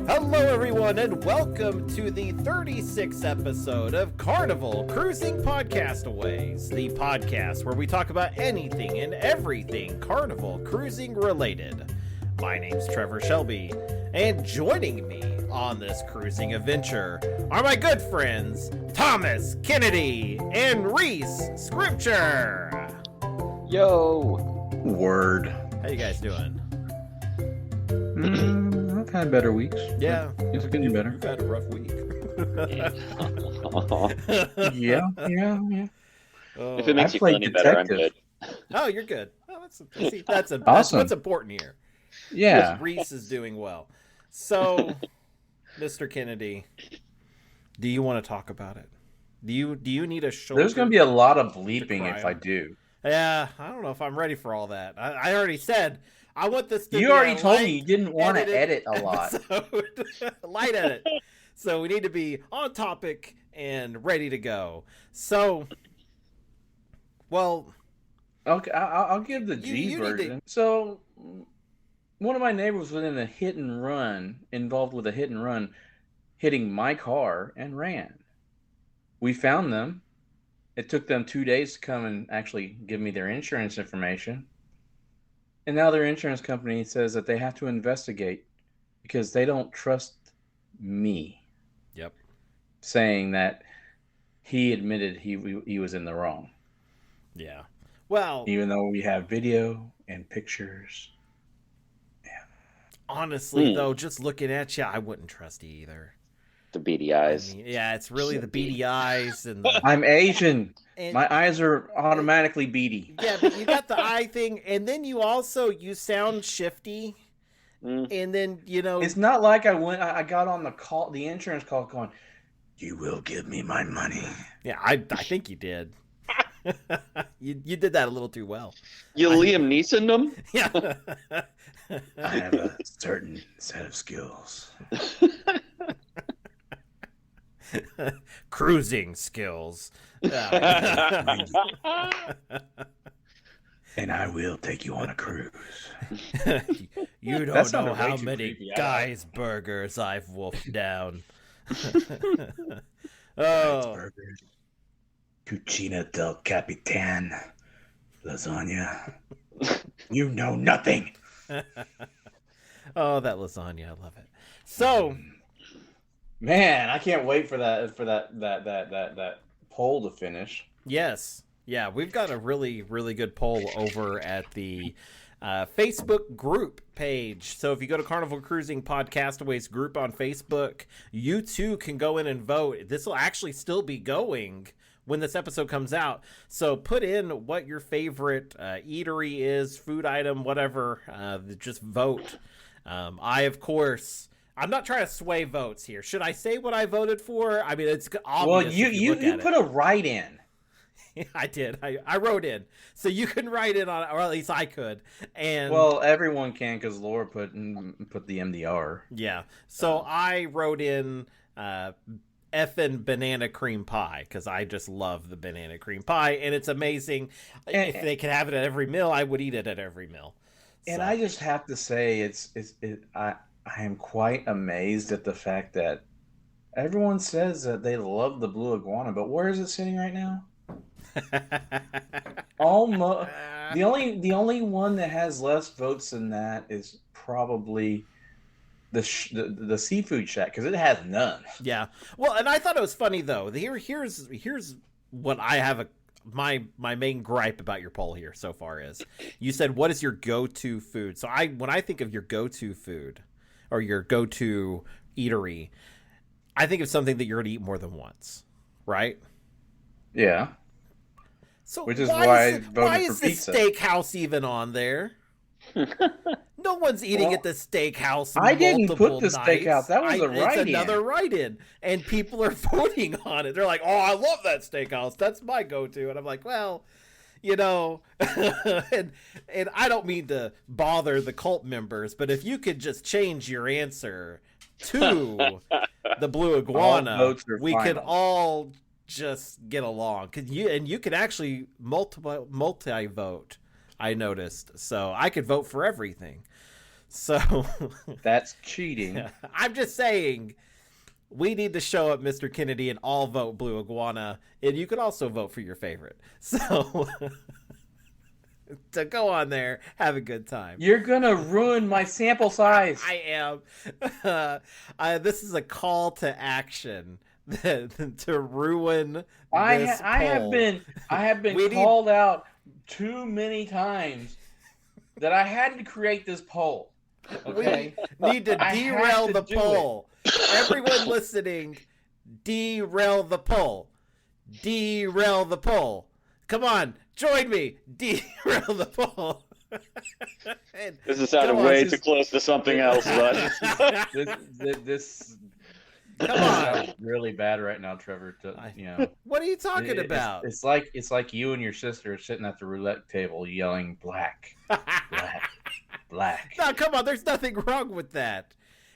Hello, everyone, and welcome to the 36th episode of Carnival Cruising Podcastaways, the podcast where we talk about anything and everything Carnival Cruising related. My name's Trevor Shelby, and joining me on this cruising adventure are my good friends Thomas Kennedy and Reese Scripture. Yo! Word. How you guys doing? I've had better weeks. Yeah. It's getting better. You've had a rough week. Yeah. Oh. If it makes I you played feel any better, I'm good. Detective. Oh, you're good. Oh, that's Awesome. what's important here. Yeah. Reese is doing well. So, Mr. Kennedy, do you want to talk about it? Do you need a shoulder? There's going to be a lot of bleeping if on? I do. Yeah, I don't know if I'm ready for all that. I already said I want this to be You already a told light me you didn't want to edited edit a lot. episode. Light edit. So we need to be on topic and ready to go. So, well, Okay, I'll give the You need version. So, one of my neighbors was in a hit and run, involved with a hit and run, hitting my car and ran. We found them. It took them 2 days to come and actually give me their insurance information. And now their insurance company says that they have to investigate because they don't trust me. Yep. Saying that he admitted he was in the wrong. Yeah. Well, Even though we have video and pictures. honestly, though, just looking at you, I wouldn't trust you either. The beady eyes. I mean, yeah, it's really the beady eyes and the, I'm Asian. and, My eyes are automatically beady. yeah, but you got the eye thing, and then you sound shifty, and then It's not like I got on the insurance call going, "You will give me my money." Yeah, I think you did. you did that a little too well. You Liam Neeson them? Yeah. I have a certain set of skills. Cruising skills. And I will take you on a cruise. You That don't sounded know how way too many creepy. guys' burgers I've wolfed down. It's Oh, burgers. Cucina del Capitan. Lasagna. You know nothing. oh, that lasagna, I love it. So, Man, I can't wait for that poll to finish. yes, yeah, we've got a really, really good poll over at the Facebook group page. So if you go to Carnival Cruising Podcastaways group on Facebook, you too can go in and vote. This will actually still be going when this episode comes out. So put in what your favorite eatery is, food item, whatever. Just vote. I'm not trying to sway votes here. Should I say what I voted for? I mean, it's obvious. Well, you put a write in. I did. I wrote in, so you can write in on, or at least I could. And Well, everyone can because Laura put the MDR. yeah, so I wrote in effing banana cream pie because I just love the banana cream pie, and it's amazing. If they could have it at every meal, I would eat it at every meal. And So, I just have to say, I am quite amazed at the fact that everyone says that they love the blue iguana, but where is it sitting right now? Almost the only one that has less votes than that is probably the seafood shack because it has none. yeah. Well, and I thought it was funny though. Here's what I have my main gripe about your poll here so far is you said what is your go-to food. So when I think of your go-to food or your go-to eatery, I think of something that you're going to eat more than once, right? Yeah. So Which is why I voted why for is the pizza. steakhouse even on there? No one's eating at the steakhouse. I didn't multiple put the nights. steakhouse. That was a It's write-in. another write-in, and people are voting on it. They're like, "Oh, I love that steakhouse. That's my go-to." And I'm like, "Well, and I don't mean to bother the cult members, but if you could just change your answer to the blue All iguana, votes are we could final. all just get along. You could actually multi-vote. I noticed, so I could vote for everything. So That's cheating. I'm just saying, we need to show up, Mr. Kennedy, and all vote Blue Iguana, and you can also vote for your favorite. So, to go on there, have a good time. You're gonna ruin my sample size. I am. This is a call to action to ruin this I have poll. been called out too many times that I had to create this poll. Okay, We need to I derail have to the do poll. Everyone listening, derail the poll. Derail the poll. Come on, join me. Derail the poll. This is sounding way too close to something else, bud. This Come on. really bad right now, Trevor. What are you talking about? It's like you and your sister are sitting at the roulette table yelling black, black, black. No, come on. There's nothing wrong with that.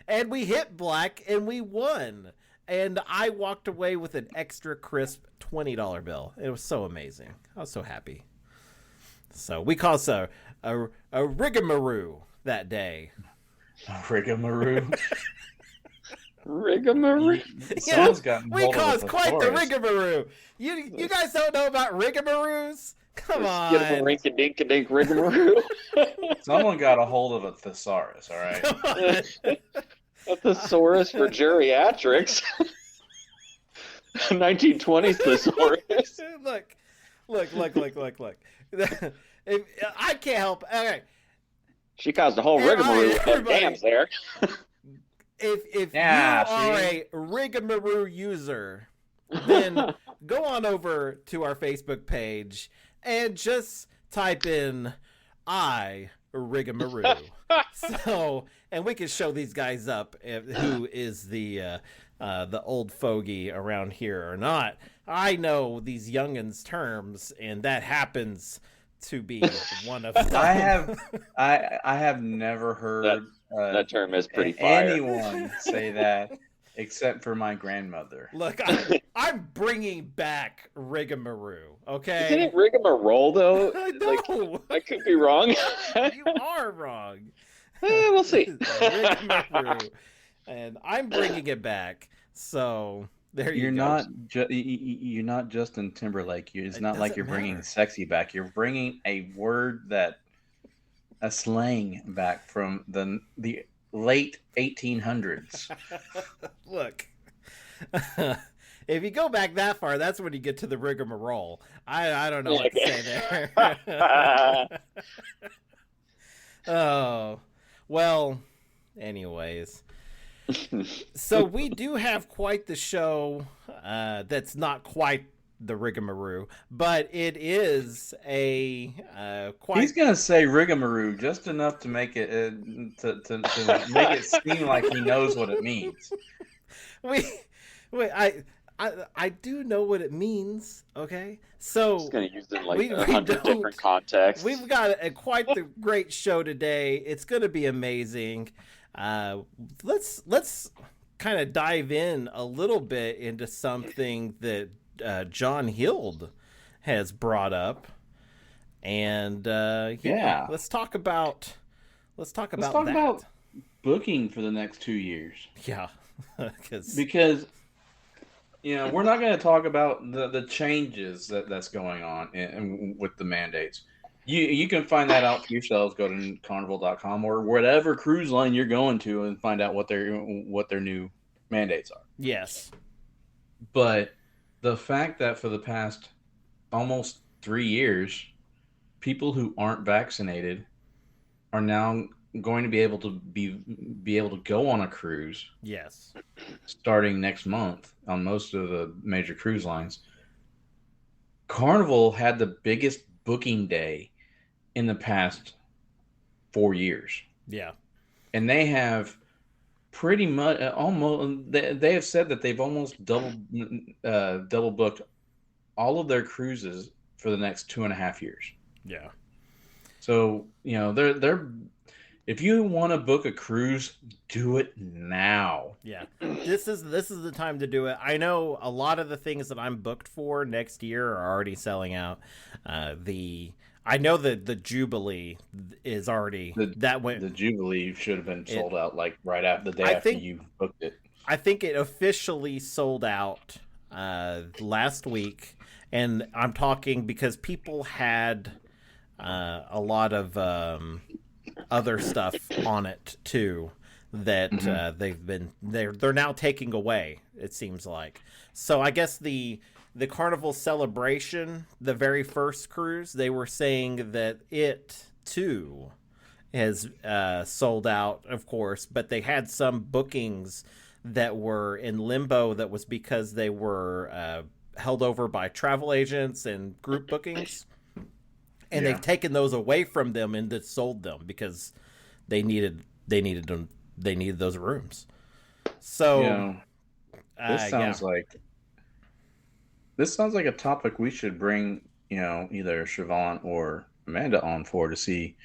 And we hit black and we won. And I walked away with an extra crisp $20 bill. It was so amazing. I was so happy. So we caused a rigamaroo that day. Rigamaroo. Rigamaroo. Yeah, we caused quite the rigamaroo. You guys don't know about rigamaroos? Come on. Get a rink-a-dink-a-dink rigamaroo. Someone got a hold of a thesaurus, all right? Come on. A thesaurus for geriatrics. 1920s thesaurus. Look. I can't help. Okay. She caused a whole rigamaroo of dams there. If you are a Rigamaroo user, then go on over to our Facebook page and just type in I Rigamaroo. So, and we can show these guys up who is the old fogey around here or not. I know these youngins' terms, and that happens to be one of them. I have never heard that term is pretty fire. Anyone say that except for my grandmother. Look, I'm bringing back Rigamaroo, okay? Isn't it rigmarole, though? I know. I could be wrong. You are wrong. We'll see. Rigamaroo. And I'm bringing it back. So there you go. You're not Justin Timberlake. It's not like you're bringing matter. sexy back. You're bringing a word a slang back from the late 1800s. Look, if you go back that far, that's when you get to the rigmarole. I don't know what to say there. Oh, well, anyways. So we do have quite the show that's not quite the Rigamaroo, but it is a quite... He's gonna say Rigamaroo just enough to make it to make it seem like he knows what it means. I do know what it means. Okay, so just gonna use it in like 100 different contexts. We've got quite the great show today. It's gonna be amazing. Let's kind of dive in a little bit into something that John Hild has brought up, and let's talk about that. Booking for the next 2 years. Yeah, because we're not going to talk about the changes that's going on with the mandates. You can find that out for yourselves. Go to Carnival.com or whatever cruise line you're going to and find out what their new mandates are. Yes, but the fact that for the past almost 3 years, people who aren't vaccinated are now going to be able to go on a cruise. Yes, starting next month on most of the major cruise lines. Carnival had the biggest booking day in the past 4 years. Yeah, and they have pretty much almost. They have said that they've almost double booked all of their cruises for the next 2.5 years. Yeah. So they're if you want to book a cruise, do it now. Yeah, this is the time to do it. I know a lot of the things that I'm booked for next year are already selling out. I I know that the Jubilee is already the Jubilee should have been sold out like right after the day after you booked it. I think it officially sold out last week, and I'm talking because people had a lot of other stuff on it too that they're now taking away, it seems like. So I guess the Carnival Celebration, the very first cruise, they were saying that it too has sold out, of course, but they had some bookings that were in limbo. That was because they were held over by travel agents and group bookings, and they've taken those away from them and just sold them because they needed those rooms. So this sounds like a topic we should bring, either Siobhan or Amanda on for to see,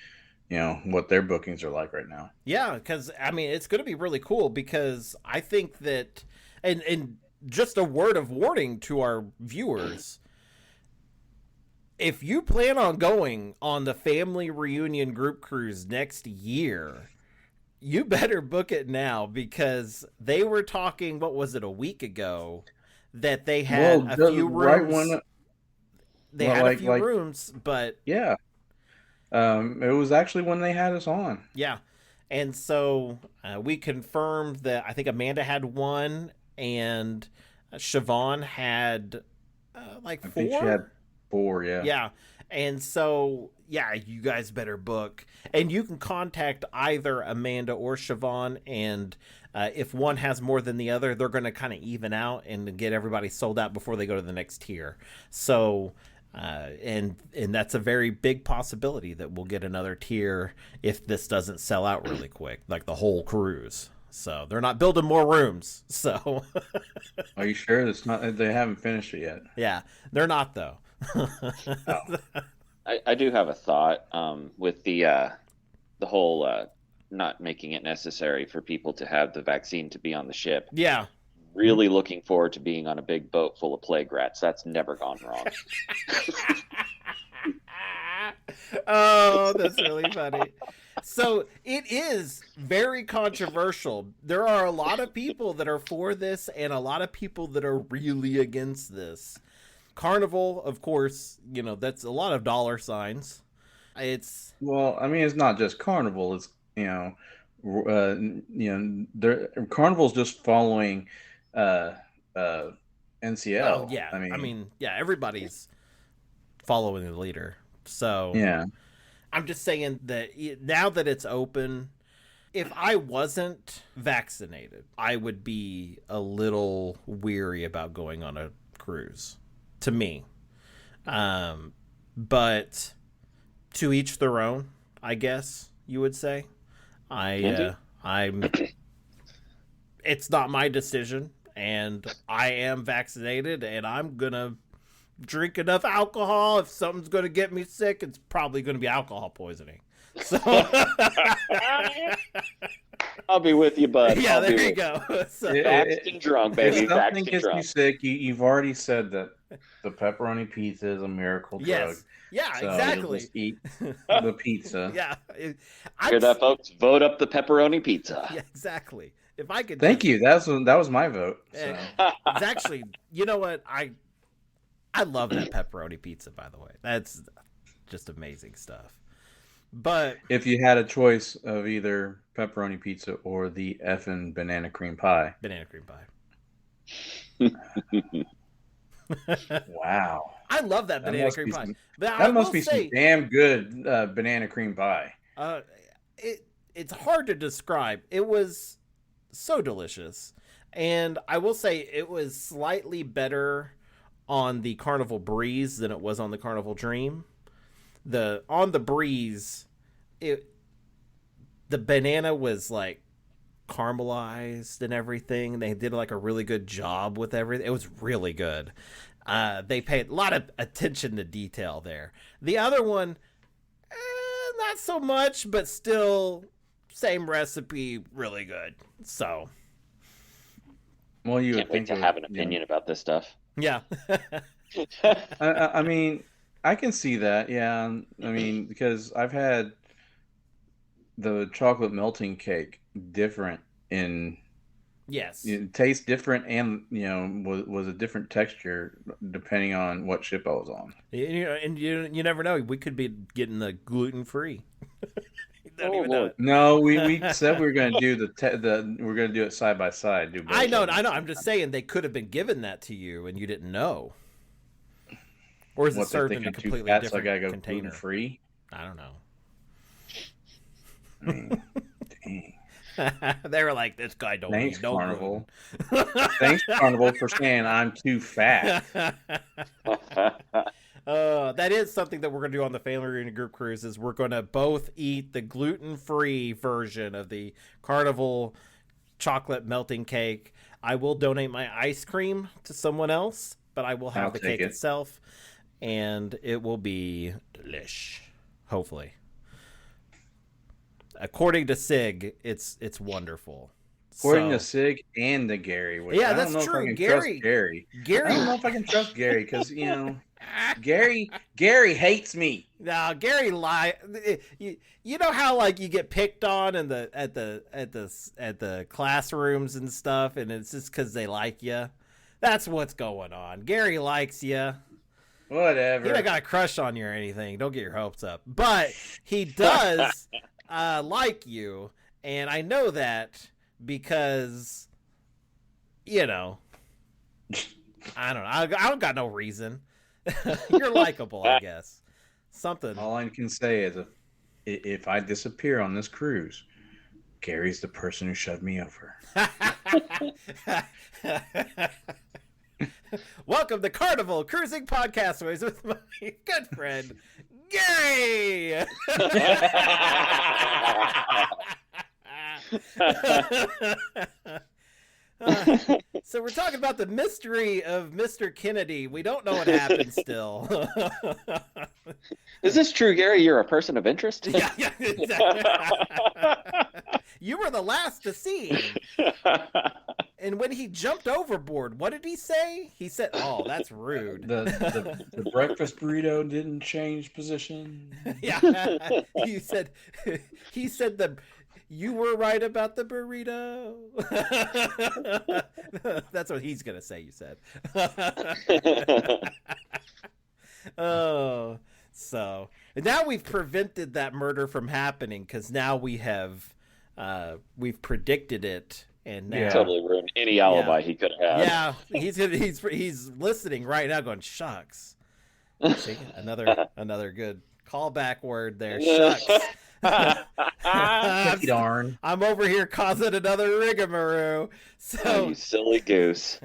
what their bookings are like right now. Yeah, because I mean, it's going to be really cool because I think that, and just a word of warning to our viewers, if you plan on going on the family reunion group cruise next year, you better book it now, because they were talking, what was it, a week ago, that they had a few rooms. They had a few rooms, but yeah. It was actually when they had us on. Yeah. And so we confirmed that I think Amanda had one and Siobhan had like 4. I think she had 4, yeah. Yeah. And so, yeah, you guys better book. And you can contact either Amanda or Siobhan, and if one has more than the other, they're going to kind of even out and get everybody sold out before they go to the next tier. So... and that's a very big possibility that we'll get another tier if this doesn't sell out really quick, like the whole cruise. So they're not building more rooms. So are you sure it's not? They haven't finished it yet. Yeah, they're not though. I do have a thought with the whole not making it necessary for people to have the vaccine to be on the ship. Yeah. Really looking forward to being on a big boat full of plague rats. That's never gone wrong. Oh, that's really funny. So it is very controversial. There are a lot of people that are for this and a lot of people that are really against this. Carnival, of course, that's a lot of dollar signs. Well, I mean, it's not just Carnival. It's, Carnival's just following NCL. Oh, yeah. I mean, everybody's following the leader. So yeah, I'm just saying that now that it's open, if I wasn't vaccinated, I would be a little weary about going on a cruise, to me. But to each their own, I guess you would say. It's not my decision, and I am vaccinated, and I'm gonna drink enough alcohol. If something's gonna get me sick, it's probably gonna be alcohol poisoning. So I'll be with you, bud. Yeah, there you go. So, vaxxed and drunk, baby. If something gets you sick, you've already said that the pepperoni pizza is a miracle drug. Yes. Yeah, so exactly. Just eat the pizza. Yeah. Hear that, folks? Vote up the pepperoni pizza. Yeah, exactly. If I could. Thank you. That was my vote. So. It's actually, you know what? I love that pepperoni pizza, by the way. That's just amazing stuff. But if you had a choice of either pepperoni pizza or the effing banana cream pie. Banana cream pie. Wow. I love that banana cream pie. That must be some damn good banana cream pie. It's hard to describe. It was so delicious. And I will say it was slightly better on the Carnival Breeze than it was on the Carnival Dream. On the Breeze, the banana was like caramelized and everything. They did like a really good job with everything. It was really good. They paid a lot of attention to detail there. The other one, not so much, but still same recipe, really good. So, well, you can't wait to have an opinion about this stuff. Yeah. I mean, I can see that. Yeah, I mean, because I've had the chocolate melting cake different in Yes. it tastes different, and was a different texture depending on what ship I was on. And you never know. We could be getting the gluten-free. Don't even know it. No, we said we were going to do we're going to do it side by side. Do both I know. of them. I'm just saying they could have been given that to you and you didn't know. Or is it What, they served think in a I'm too completely fat, so I different gotta go container? gluten-free? I don't know. I mean, dang. They were like, "This guy don't Thanks, eat no Carnival. gluten." Thanks, Carnival, for saying I'm too fat. That is something that we're going to do on the Family Reunion Group Cruise. Is we're going to both eat the gluten-free version of the Carnival chocolate melting cake. I will donate my ice cream to someone else, but I will have I'll the take cake it. itself, and it will be delish. Hopefully, according to Sig, it's wonderful. According to Sig and to Gary, which Yeah, I that's don't know true. if I can Gary- trust Gary. Gary, I don't know if I can trust Gary because Gary hates me. No, Gary You know how like you get picked on in the at the classrooms and stuff, and it's just because they like you. That's what's going on. Gary likes you. Whatever. He don't got a crush on you or anything. Don't get your hopes up. But he does like you, and I know that because I don't know. I don't got no reason. You're likable, I guess. Something. All I can say is if I disappear on this cruise, Gary's the person who shoved me over. Welcome to Carnival Cruising Podcast with my good friend Gary. So we're talking about the mystery of Mr. Kennedy. We don't know what happened still. Is this true, Gary? You're a person of interest? Yeah, exactly. You were the last to see him. And when he jumped overboard, what did he say? He said, "Oh, that's rude." The breakfast burrito didn't change position. Yeah, he said you were right about the burrito. That's what he's gonna say. You said. Oh, so now we've prevented that murder from happening because now we've predicted it. And now, totally ruined any alibi he could have. Yeah, he's listening right now, going shucks. See, another good callback word there. Shucks. Darn. I'm over here causing another rigamaroo. So Oh, you silly goose.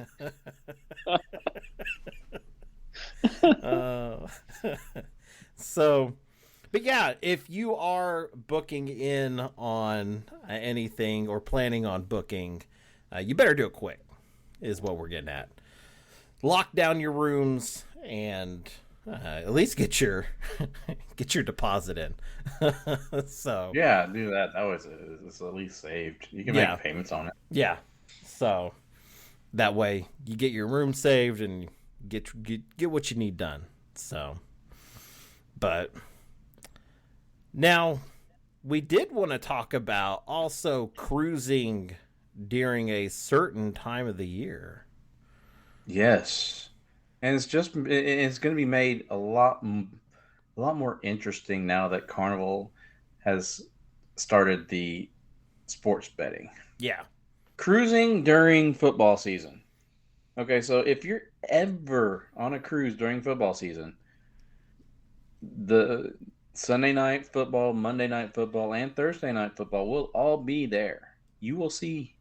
But yeah, if you are booking in on anything or planning on booking, you better do it quick, is what we're getting at. Lock down your rooms and at least get your deposit in. So yeah, do that. That was it's at least saved. You can make payments on it. Yeah, so that way you get your room saved and get what you need done. So, but. Now, we did want to talk about also cruising during a certain time of the year. Yes, and it's going to be made a lot more interesting now that Carnival has started the sports betting. Yeah, cruising during football season. Okay, so if you're ever on a cruise during football season, the Sunday night football, Monday night football, and Thursday night football will all be there. You will see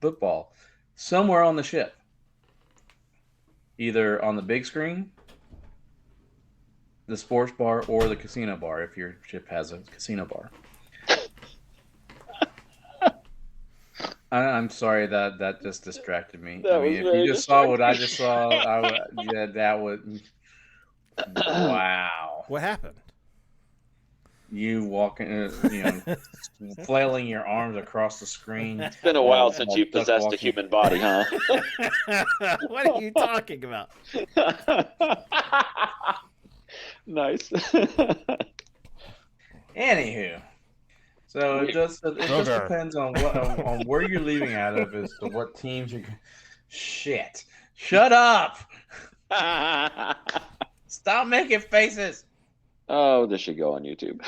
football somewhere on the ship. Either on the big screen, the sports bar, or the casino bar if your ship has a casino bar. I'm sorry that just distracted me. If you just saw what I just saw, that would... Wow. What happened? You walking, flailing your arms across the screen. It's been a while since you possessed a human body, huh? What are you talking about? Nice. Anywho, so it just depends on what on where you're leaving out of as to what teams you're. Shit! Shut up! Stop making faces. Oh, this should go on YouTube.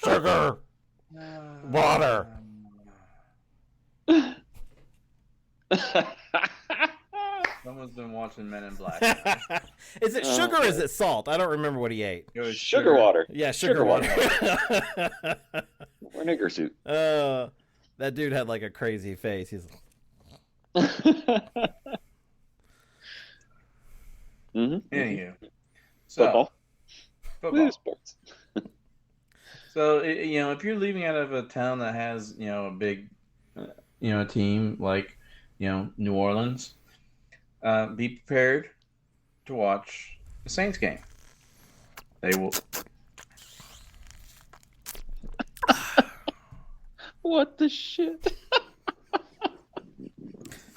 Sugar. Water. Someone's been watching Men in Black. Is it sugar or is it salt? I don't remember what he ate. It was Sugar water. Yeah, sugar water. Or nigger suit. That dude had like a crazy face. He's like... Anywho, so football. Sports. So if you're leaving out of a town that has a big a team like New Orleans, be prepared to watch the Saints game. They will. What the shit?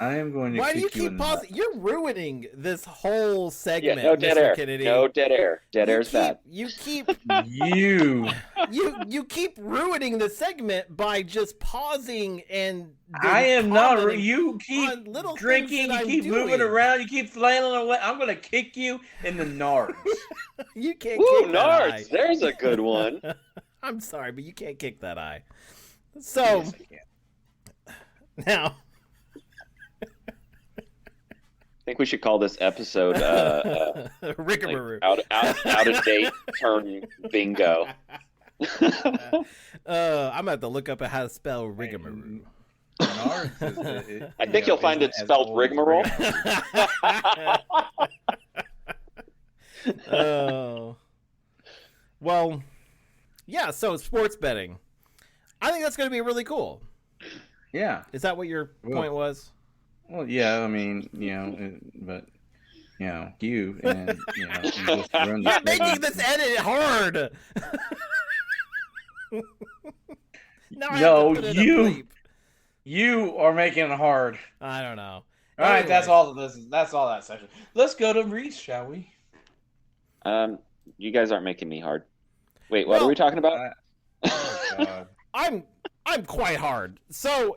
I am going to. Why do you keep pausing? You're ruining this whole segment. Yeah, no dead air. Kennedy. No dead air. Dead air's bad. You keep you keep ruining the segment by just pausing and. I am not. You keep drinking. You keep moving around. You keep flailing away. I'm going to kick you in the nards. You can't. Ooh, kick nards. that eye. There's a good one. I'm sorry, but you can't kick that eye. So now. I think we should call this episode Rigamaroo. Like out of date turn bingo. I'm gonna have to look up how to spell Rigamaroo. I think you'll find it spelled rigmarole. Oh. Well, yeah, so sports betting. I think that's going to be really cool. Yeah. Is that what your point was? Well, yeah, I mean, but you and you just run. You're making this edit hard. No, you are making it hard. I don't know. All right, that's all that section. Let's go to Reese, shall we? You guys aren't making me hard. Wait, what are we talking about? God. I'm quite hard. So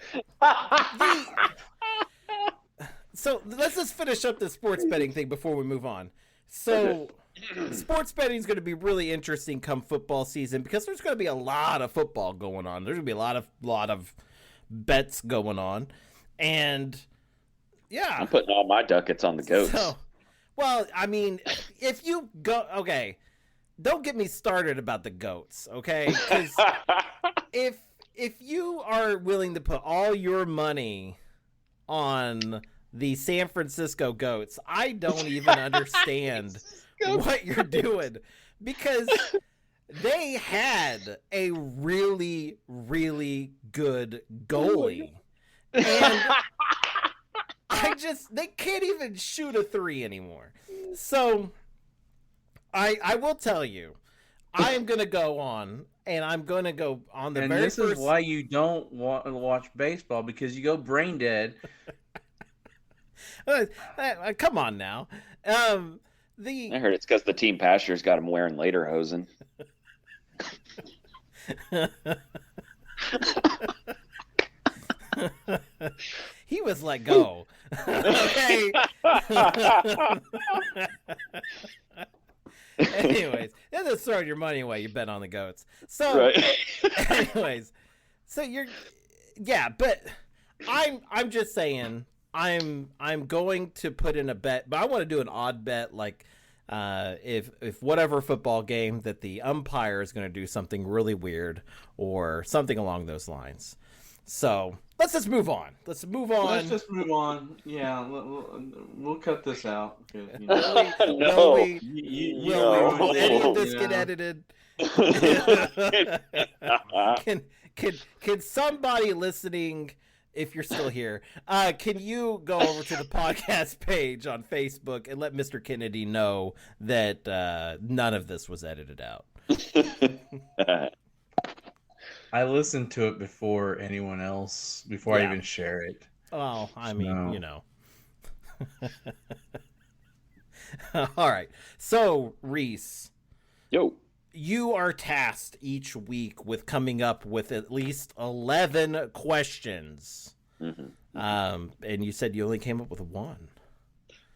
So let's just finish up the sports betting thing before we move on. So sports betting is going to be really interesting come football season because there's going to be a lot of football going on. There's going to be a lot of bets going on. And yeah. I'm putting all my ducats on the goats. So, well, I mean, if you go, okay, don't get me started about the goats, okay? Because if you are willing to put all your money on the San Francisco Goats, I don't even understand what you're doing, because they had a really, really good goalie. And they can't even shoot a 3 anymore. So I will tell you, I am going to go on, and I'm going to go on the very first... And this is why you don't want to watch baseball, because you go brain dead. Come on now. I heard it's because the team pastures got him wearing lederhosen. He was let go. Okay. Anyways, that's just throwing your money away. You bet on the goats. So, right. Anyways, so but I'm just saying. I'm going to put in a bet, but I want to do an odd bet, like if whatever football game that the umpire is going to do something really weird or something along those lines. So let's just move on. Yeah, we'll cut this out. Will any of this get edited? Can somebody listening, if you're still here, can you go over to the podcast page on Facebook and let Mr. Kennedy know that none of this was edited out? I listened to it before anyone else, before I even share it. Oh, I mean, you know. All right. So, Reese, Yo. you are tasked each week with coming up with at least 11 questions. And you said you only came up with one.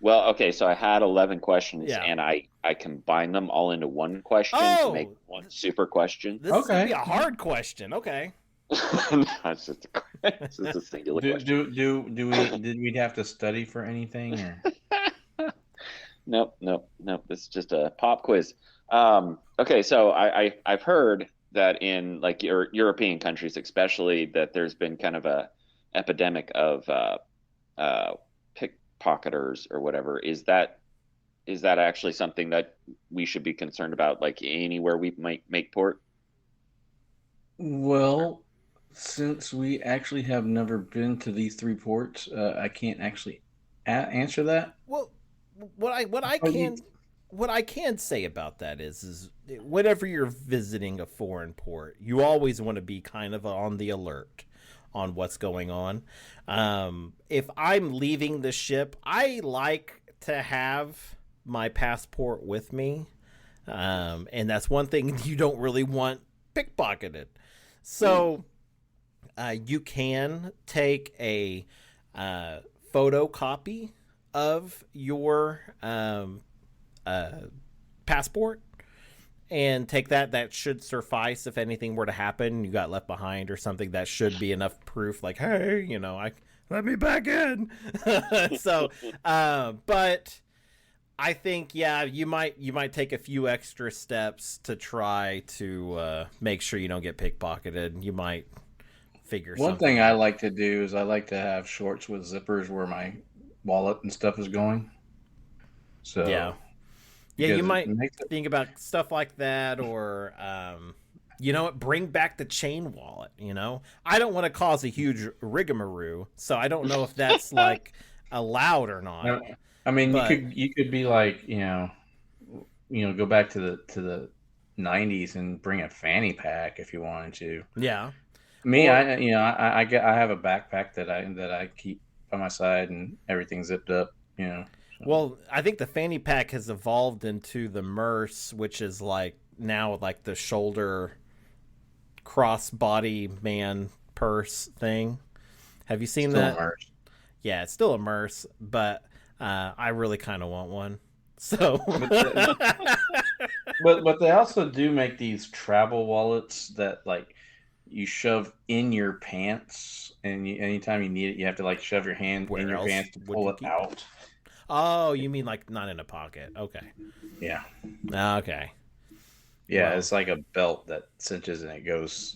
Well, okay, so I had 11 questions, Yeah. and I combined them all into one question to make one super question. This is going to be a hard question. Okay. No, it's just a singular question. Did we have to study for anything? Or? Nope. This is just a pop quiz. Okay, so I've heard that in like European countries, especially, that there's been kind of a epidemic of pickpocketers or whatever. Is that actually something that we should be concerned about, like anywhere we might make port? Well, since we actually have never been to these three ports, I can't actually answer that. Well, what I can say about that is whenever you're visiting a foreign port, you always want to be kind of on the alert on what's going on. If I'm leaving the ship, I like to have my passport with me. And that's one thing you don't really want pickpocketed. So you can take a photocopy of your passport and take that. That should suffice if anything were to happen, you got left behind or something. That should be enough proof, like, hey, let me back in. So but I think, yeah, you might take a few extra steps to try to make sure you don't get pickpocketed. You might figure One something thing out. I like to do is I like to have shorts with zippers where my wallet and stuff is going. So Yeah, you because might it makes it, think about stuff like that, or you know what, bring back the chain wallet. I don't want to cause a huge rigamaroo, so I don't know if that's like allowed or not. I mean, But you could be like, go back to the 90s and bring a fanny pack if you wanted to. yeah, Me, or I have a backpack that I keep by my side and everything zipped up. So. well, I think the fanny pack has evolved into the MERS, which is like now like the shoulder crossbody man purse thing. Have you seen Still that? immersed. Yeah, it's still a MERS, but I really kind of want one. So, But they also do make these travel wallets that like you shove in your pants, and anytime you need it, you have to like shove your hand where in your else pants to would pull you it keep? out. Oh, you mean like not in a pocket? Okay, Yeah, okay, yeah, well, it's like a belt that cinches and it goes.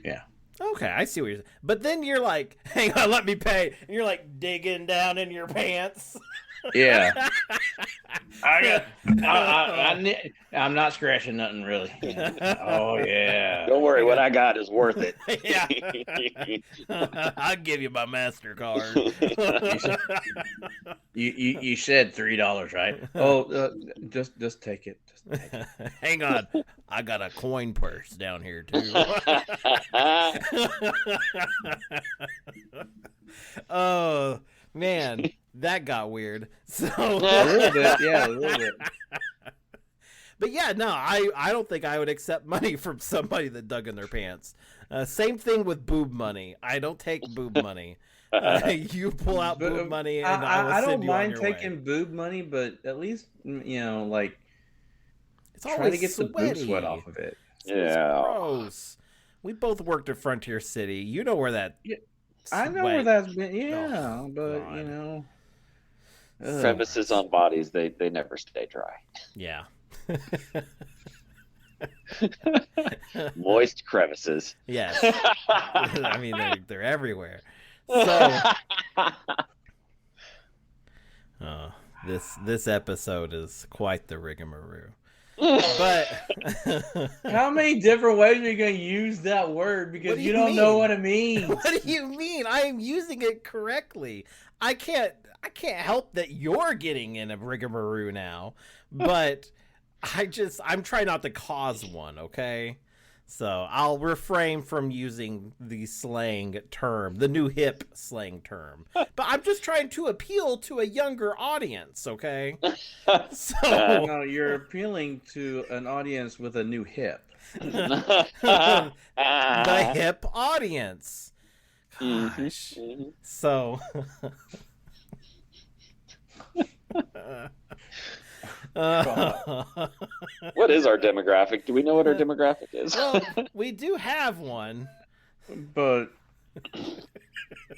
Yeah, okay. I see what you're saying. But then you're like, hang on, let me pay. And you're like digging down in your pants. yeah. I'm not scratching nothing really. Oh yeah. Don't worry, what I got is worth it. Yeah. I'll give you my MasterCard. You said $3, right? Oh, just take it. Just take it. Hang on. I got a coin purse down here too. Oh man, that got weird. So A little bit, yeah, a little bit. But yeah, no, I don't think I would accept money from somebody that dug in their pants. Same thing with boob money. I don't take boob money. You pull out boob money, and I will I send don't you on mind your taking way. boob money, but at least like It's try to always get the boob sweaty. sweat off of it. It's Yeah. gross. We both worked at Frontier City. You know where that. Yeah, I know sweat- where that's been. Yeah, Oh, but God. ugh. Crevices on bodies, they never stay dry. Yeah. Moist crevices. Yes. I mean, they're everywhere. So, this episode is quite the rigamaroo. But How many different ways are you going to use that word? Because What do you you don't know mean? what it means. what do you mean? I am using it correctly. I can't help that you're getting in a rigamaroo now, but I'm trying not to cause one, okay? So I'll refrain from using the slang term, the new hip slang term. But I'm just trying to appeal to a younger audience, okay? So No, you're appealing to an audience with a new hip. the hip audience. Gosh. So what is our demographic? Do we know what our demographic is? Well, we do have one. But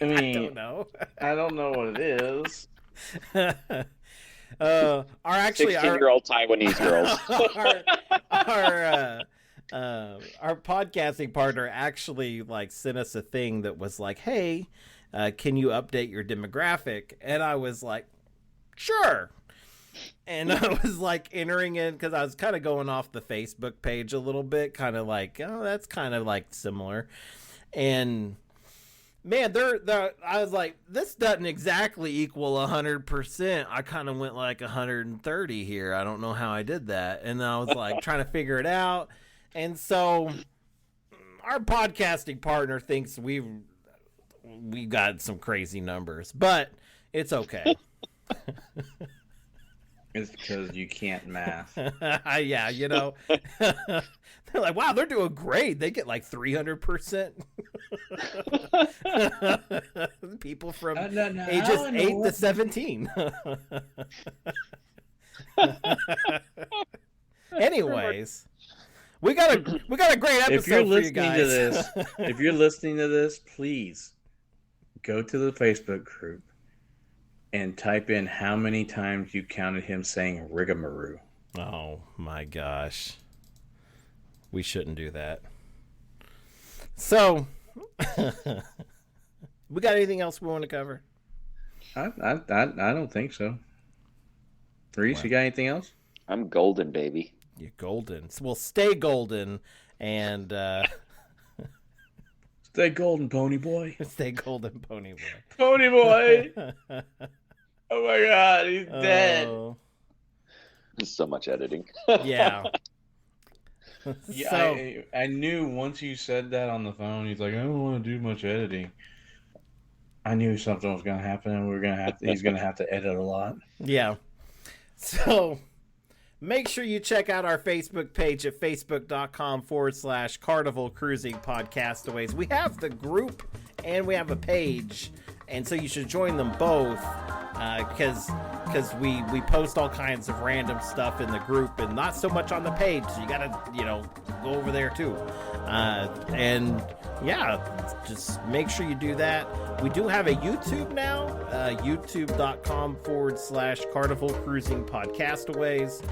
I mean, I don't know. I don't know what it is. Our 16-year-old Taiwanese girls. our podcasting partner actually like sent us a thing that was like, hey, can you update your demographic? And I was like, sure. And I was like entering in because I was kind of going off the Facebook page a little bit, kind of like, oh, that's kind of like similar. And man, I was like, this doesn't exactly equal 100%. I kind of went like 130 here. I don't know how I did that. And then I was like trying to figure it out. And so our podcasting partner thinks we got some crazy numbers, but it's okay. It's because you can't math. Yeah, you know. They're like, wow, they're doing great. They get like 300%. People from ages 8 to 17. Anyways, we got a great episode for you guys. If you're listening to this, please go to the Facebook group and type in how many times you counted him saying Rigamaroo. Oh my gosh. We shouldn't do that. So, we got anything else we want to cover? I don't think so. Reese, you got anything else? I'm golden, baby. You're golden. Well, stay golden and stay golden, pony boy. Stay golden, pony boy. Pony boy. Oh my God, he's dead. There's so much editing. Yeah. Yeah, So, I knew once you said that on the phone, he's like, I don't want to do much editing. I knew something was going to happen, and he's going to have to edit a lot. yeah. So, make sure you check out our Facebook page at facebook.com/Carnival Cruising Podcastaways. We have the group and we have a page, and so you should join them both because we post all kinds of random stuff in the group and not so much on the page. So you got to, go over there too. And yeah, just make sure you do that. We do have a YouTube now, youtube.com/Carnival Cruising Podcastaways.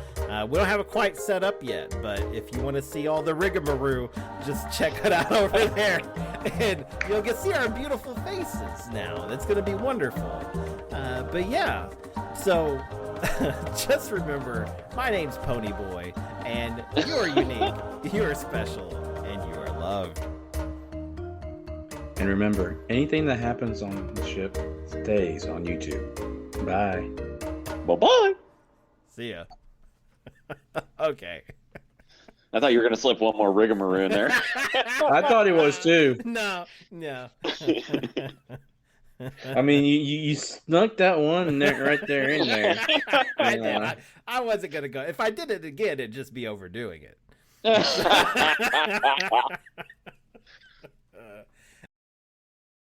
We don't have it quite set up yet, but if you want to see all the Rigamaroo, just check it out over there. And you'll get to see our beautiful faces now. That's going to be wonderful. But yeah, so just remember, my name's Pony Boy, and you're unique, you're special, and you are loved. And remember, anything that happens on the ship stays on YouTube. Bye. Bye-bye. See ya. Okay. I thought you were going to slip one more Rigamaroo in there. I thought he was too. No. I mean, you snuck that one right there in there. I did. I wasn't going to go. If I did it again, it'd just be overdoing it.